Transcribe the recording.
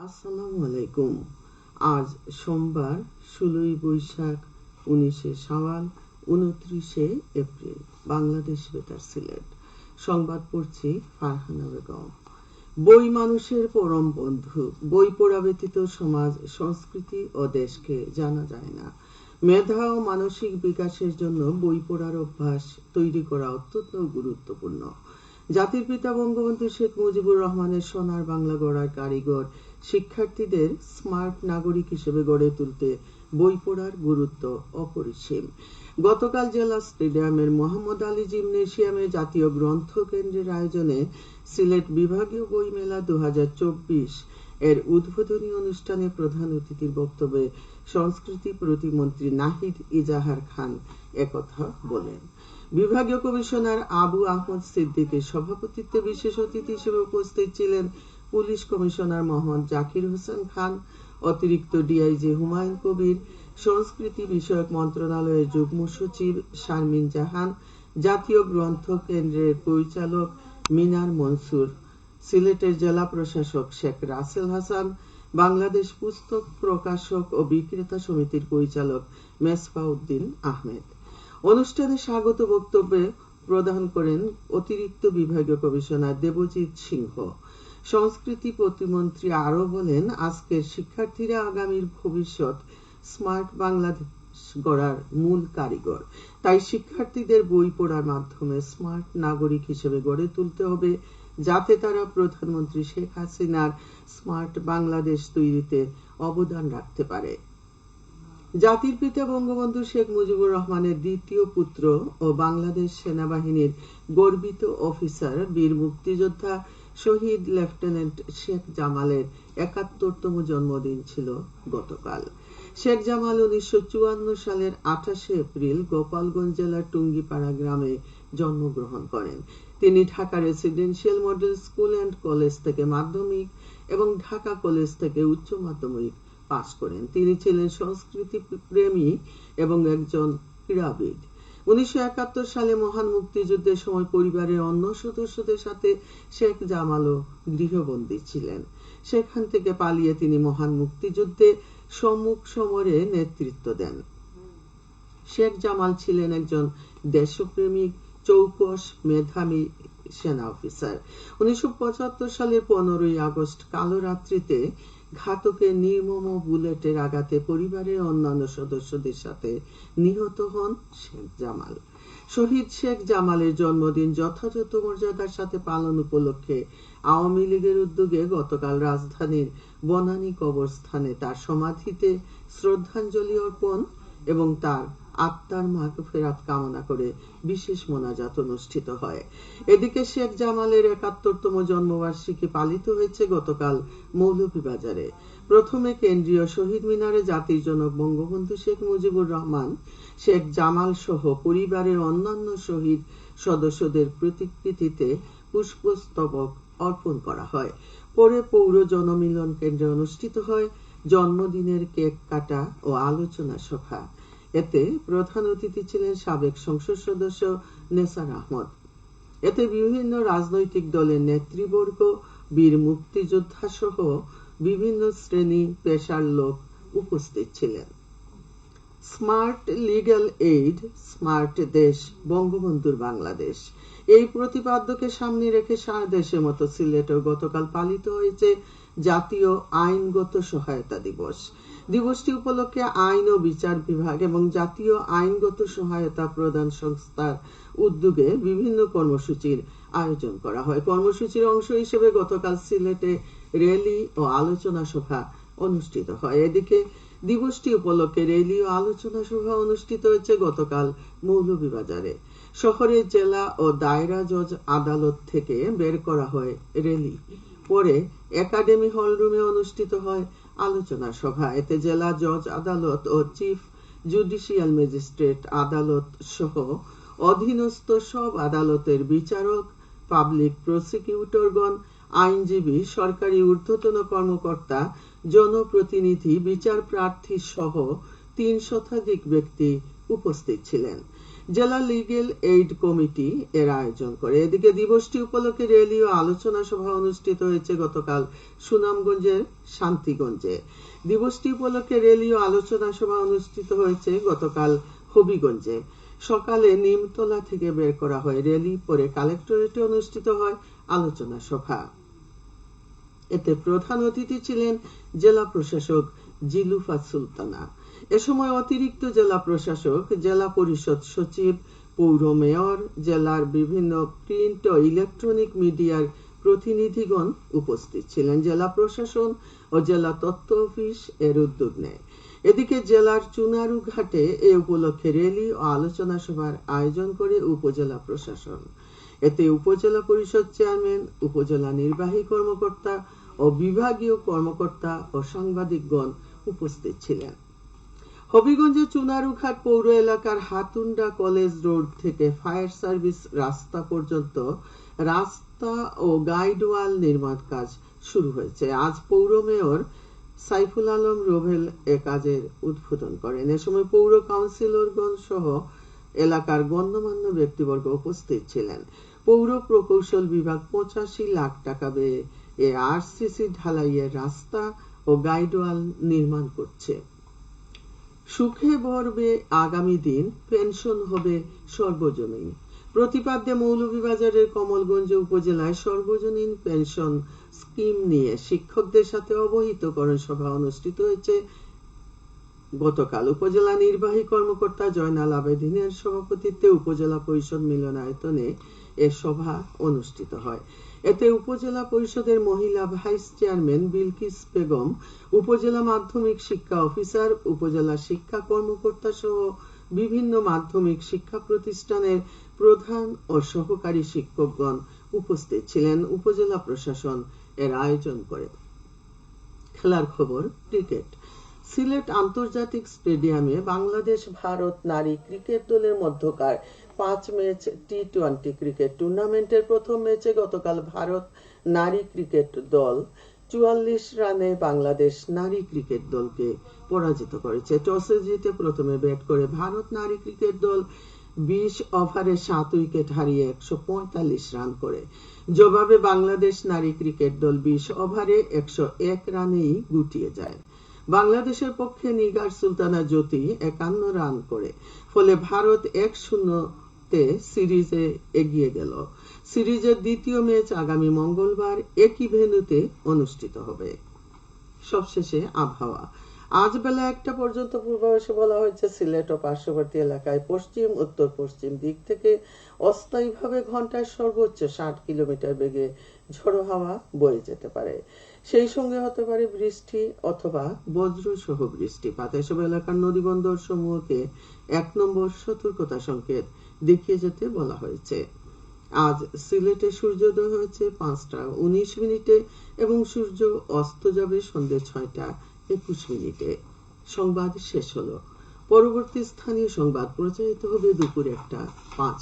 আসসালামু আলাইকুম। আজ সোমবার ১৬ই বৈশাখ, ১৯শে শাওয়াল, ২৯শে এপ্রিল। বাংলাদেশ বেতার সিলেট। সংবাদ পড়ছি ফারহানা বেগম। বই মানুষের পরম বন্ধু। বই পড়া ব্যতীত সমাজ, সংস্কৃতি ও দেশকে জানা যায় না। মেধা ও মানসিক বিকাশের জন্য বই পড়ার অভ্যাস তৈরি করা অত্যন্ত গুরুত্বপূর্ণ। জাতির পিতা বঙ্গবন্ধু শেখ মুজিবুর রহমানের সোনার বাংলা গড়ার কারিগর শিক্ষার্থীদের স্মার্ট নাগরিক হিসেবে গড়ে তুলতে বই পড়ার গুরুত্ব অপরিসীম। গতকাল জেলা স্টেডিয়ামের মোহাম্মদ আলী জিমনেশিয়ামে জাতীয় গ্রন্থ কেন্দ্রের আয়োজনে সিলেট বিভাগীয় বই মেলা ২০২৪ এর উদ্বোধনী অনুষ্ঠানে প্রধান অতিথির বক্তব্যে সংস্কৃতি প্রতিমন্ত্রী নাহিদ ইজাহার খান একথা বলেন। বিভাগীয় কমিশনার আবু আহমদ সিদ্দিকের সভাপতিত্বে বিশেষ অতিথি হিসেবে উপস্থিত ছিলেন পুলিশ কমিশনার মোহাম্মদ জাকির হোসেন খান, অতিরিক্ত ডিআইজি হুমায়ুন কবির, সংস্কৃতি বিষয়ক মন্ত্রণালয়ের যুগ্ম সচিব শারমিন জাহান, জাতীয় গ্রন্থ কেন্দ্রের পরিচালক মিনার মনসুর, সিলেটের জেলা প্রশাসক শেখ রাসেল হাসান, বাংলাদেশ পুস্তক প্রকাশক ও বিক্রেতা সমিতির পরিচালক মেসবা উদ্দিন আহমেদ। অনুষ্ঠানে স্বাগত বক্তব্যে প্রদান করেন অতিরিক্ত বিভাগীয় কমিশনার দেবজিৎ সিংহ। সংস্কৃতি প্রতিমন্ত্রী আরো বলেন, আজকের শিক্ষার্থীরা আগামীর ভবিষ্যৎ স্মার্ট বাংলাদেশ গড়ার মূল কারিগর। তাই শিক্ষার্থীদের বই পড়ার মাধ্যমে স্মার্ট নাগরিক হিসেবে গড়ে তুলতে হবে, যাতে তারা প্রধানমন্ত্রী শেখ হাসিনার স্মার্ট বাংলাদেশ তৈরিতে অবদান রাখতে পারে। জাতির পিতা বঙ্গবন্ধু শেখ মুজিবুর রহমানের দ্বিতীয় পুত্র ও বাংলাদেশ সেনাবাহিনীর গর্বিত অফিসার বীর মুক্তিযোদ্ধা শহীদ লেফটেন্যান্ট শেখ জামালের ৭১তম জন্মদিন ছিল গতকাল। শেখ জামাল ১৯৫৪ সালের ২৮শে এপ্রিল গোপালগঞ্জ জেলার টুঙ্গিপাড়া গ্রামে জন্মগ্রহণ করেন। তিনি Dhaka residential model school and college থেকে মাধ্যমিক এবং ঢাকা কলেজ থেকে উচ্চ মাধ্যমিক পাশ করেন। তিনি ছিলেন সংস্কৃতি প্রেমী এবং একজন ক্রীড়াবিদ। ১৯৭১ সালে মহান মুক্তিযুদ্ধের সময় পরিবারের অন্য সদস্যদের সাথে শেখ জামালও গৃহবন্দী ছিলেন। সেখান থেকে পালিয়ে তিনি মহান মুক্তিযুদ্ধে সম্মুখ সমরে নেতৃত্ব দেন। শেখ জামাল ছিলেন একজন দেশপ্রেমিক, চৌকস, মেধাবী সেনা অফিসার। ১৯৭৫ সালের ১৫ই আগস্ট কালো রাত্রিতে ঘাতকের নির্মম বুলেটের আঘাতে পরিবারের অন্যান্য সদস্যদের সাথে নিহত হন শেখ জামাল। শহীদ শেখ জামালের জন্মদিন যথাযথ মর্যাদার সাথে পালন উপলক্ষে আওয়ামী লীগের উদ্যোগে গতকাল রাজধানীর বনানী কবরস্থানে তার সমাধিতে শ্রদ্ধাঞ্জলি অর্পণ এবং তার আত্মার মাগফিরাত কামনা করে বিশেষ মোনাজাত অনুষ্ঠিত হয়। এদিকে শেখ জামালের ৭১তম জন্মবার্ষিকী পালিত হয়েছে গতকাল মৌলভীবাজারে। প্রথমে কেন্দ্রীয় শহীদ মিনারে জাতির জনক বঙ্গবন্ধু শেখ মুজিবুর রহমান, শেখ জামাল সহ পরিবারের অন্যান্য শহীদ সদস্যদের প্রতিকৃতিতে পুষ্পস্তবক অর্পণ করা হয়। পরে পৌর জনমিলন কেন্দ্রে অনুষ্ঠিত হয় জন্মদিনের কেক কাটা ও আলোচনা সভা। এতে প্রধান অতিথি ছিলেন সাবেক সংসদ সদস্য নেসার আহমদ। এতে বিভিন্ন রাজনৈতিক দলের নেতৃবর্গ, বীর মুক্তিযোদ্ধা সহ বিভিন্ন শ্রেণী পেশার লোক উপস্থিত ছিলেন। স্মার্ট লিগ্যাল এইড, স্মার্ট দেশ, বঙ্গবন্ধুর বাংলাদেশ, এই প্রতিপাদ্যকে সামনে রেখে সারা দেশের মতো সিলেটেও গতকাল পালিত হয়েছে জাতীয় আইনগত সহায়তা দিবস। দিবসটি উপলক্ষে আইন ও বিচার বিভাগ এবং জাতীয় আইনগত সহায়তা প্রদান সংস্থার উদ্যোগে বিভিন্ন কর্মসূচির আয়োজন করা হয়। কর্মসূচির অংশ হিসেবে গতকাল সিলেটে র্যালি ও আলোচনা সভা অনুষ্ঠিত হয়। এদিকে দিবসটি উপলক্ষে র্যালি ও আলোচনা সভা অনুষ্ঠিত হয়েছে গতকাল মৌলভীবাজারে। শহরের জেলা ও দায়রা জজ আদালত থেকে বের করা হয় র্যালি। পরে একাডেমি হলরুমে অনুষ্ঠিত হয় আলোচনা সভা। এতে জেলা জজ আদালত ও চিফ জুডিশিয়াল ম্যাজিস্ট্রেট আদালত সহ অধীনস্থ সব আদালতের বিচারক, পাবলিক প্রসিকিউটরগণ, আইনজীবী, সরকারি ঊর্ধ্বতন কর্মকর্তা, জনপ্রতিনিধি, বিচার প্রার্থী সহ ৩ শতাধিক ব্যক্তি উপস্থিত ছিলেন। জেলা লিগেল এইড কমিটি এর আয়োজন করে। এদিকে দিবসটি উপলক্ষে র্যালি ও আলোচনা সভা অনুষ্ঠিত হয়েছে গতকাল সুনামগঞ্জের শান্তিগঞ্জে। দিবসটি উপলক্ষে র্যালি ও আলোচনা সভা অনুষ্ঠিত হয়েছে গতকাল হবিগঞ্জে। সকালে নিমতলা থেকে বের করা হয় র্যালি, পরে কালেক্টরেটে অনুষ্ঠিত হয় আলোচনা সভা। এতে প্রধান অতিথি ছিলেন জেলা প্রশাসক জিলুফা সুলতানা। এ সময় অতিরিক্ত জেলা প্রশাসক, জেলা পরিষদ সচিব, পৌর মেয়র, জেলার বিভিন্ন প্রিন্ট ও ইলেকট্রনিক মিডিয়ার প্রতিনিধিগণ উপস্থিত ছিলেন। জেলা প্রশাসন ও জেলা তথ্য অফিস এর উদ্যোগ নেয়। এদিকে জেলার চুনারু ঘাটে এ উপলক্ষে র্যালি ও আলোচনা সভার আয়োজন করে উপজেলা প্রশাসন। এতে উপজেলা পরিষদ চেয়ারম্যান, উপজেলা নির্বাহী কর্মকর্তা ও বিভাগীয় কর্মকর্তা ও সাংবাদিকগণ উপস্থিত ছিলেন। হবিগঞ্জের চুনারুঘাট পৌর এলাকার হাতুন্ডা কলেজ রোড থেকে ফায়ার সার্ভিস রাস্তা পর্যন্ত রাস্তা ও গাইডওয়াল নির্মাণ কাজ শুরু হয়েছে। আজ পৌর মেয়র সাইফুল আলম রোভেল এ কাজের উদ্বোধন করেন। এ সময় পৌর কাউন্সিলরগণ সহ এলাকার গণ্যমান্য ব্যক্তিবর্গ উপস্থিত ছিলেন। পৌর প্রকৌশল বিভাগ 85 লাখ টাকা ব্যয়ে এ আরসিসি ঢালাইয়ের রাস্তা ও গাইডওয়াল নির্মাণ করছে। সুখে ভরবে আগামী দিন, পেনশন হবে সর্বজনীন। প্রতিপাদ্যে মৌলভীবাজারের কমলগঞ্জ উপজেলায় সর্বজনীন পেনশন স্কিম নিয়ে শিক্ষকদের সাথে অবহিতকরণ সভা অনুষ্ঠিত হয়েছে গতকাল। উপজেলা নির্বাহী কর্মকর্তা জয়নাল আবেদিনের সভাপতিত্বে উপজেলা পরিষদ মিলনায়তনে এ সভা অনুষ্ঠিত হয়। এতে উপজেলা পরিষদের মহিলা ভাইস চেয়ারম্যান বিলকিস বেগম, উপজেলা মাধ্যমিক শিক্ষা অফিসার, উপজেলা শিক্ষা কর্মকর্তা সহ বিভিন্ন মাধ্যমিক শিক্ষা প্রতিষ্ঠানের প্রধান ও সহকারী শিক্ষকগণ উপস্থিত ছিলেন। উপজেলা প্রশাসন এর আয়োজন করে। খেলার খবর, ক্রিকেট। সিলেট আন্তর্জাতিক স্টেডিয়ামে বাংলাদেশ ভারত নারী ক্রিকেট দলের মধ্যকার 5 ম্যাচ টি-20 ক্রিকেট টুর্নামেন্টের প্রথম ম্যাচে গতকাল ভারত নারী ক্রিকেট দল 44 রানে বাংলাদেশ নারী ক্রিকেট দলকে পরাজিত করেছে। টসে জিতে প্রথমে ব্যাট করে ভারত নারী ক্রিকেট দল 20 ওভারে 7 উইকেট হারিয়ে 145 রান করে। জবাবে বাংলাদেশ নারী ক্রিকেট দল 20 ওভারে 101 রানেই গুটিয়ে যায়। বাংলাদেশের পক্ষে নিগার সুলতানা জ্যোতি 51 রান করে, ফলে ভারত 1-0 সিরিজে এগিয়ে গেল। সিরিজের দ্বিতীয় ম্যাচ আগামী মঙ্গলবার একই ভেন্যুতে অনুষ্ঠিত হবে। সবশেষে আবহাওয়া। আজ বেলা 1টা পর্যন্ত পূর্বাভাসে বলা হয়েছে সিলেট ও পার্শ্ববর্তী এলাকায় পশ্চিম উত্তর পশ্চিম দিক থেকে অস্থায়ীভাবে ঘন্টায় সর্বোচ্চ 60 কিলোমিটার বেগে ঝোড়ো হাওয়া বয়ে যেতে পারে। সেই সঙ্গে হতে পারে বৃষ্টি অথবা বজ্র সহ বৃষ্টিপাত। এসব এলাকার নদী বন্দর সমূহকে 1 নম্বর সতর্কতা সংকেত দেখিয়ে যেতে বলা হয়েছে। আজ সিলেটে সূর্যোদয় হয়েছে 5টা 19 এবং সূর্য অস্ত যাবে সন্ধ্যে 6টা 21 সংবাদ শেষ হলো। পরবর্তী স্থানীয় সংবাদ প্রচারিত হবে দুপুর 1টা 5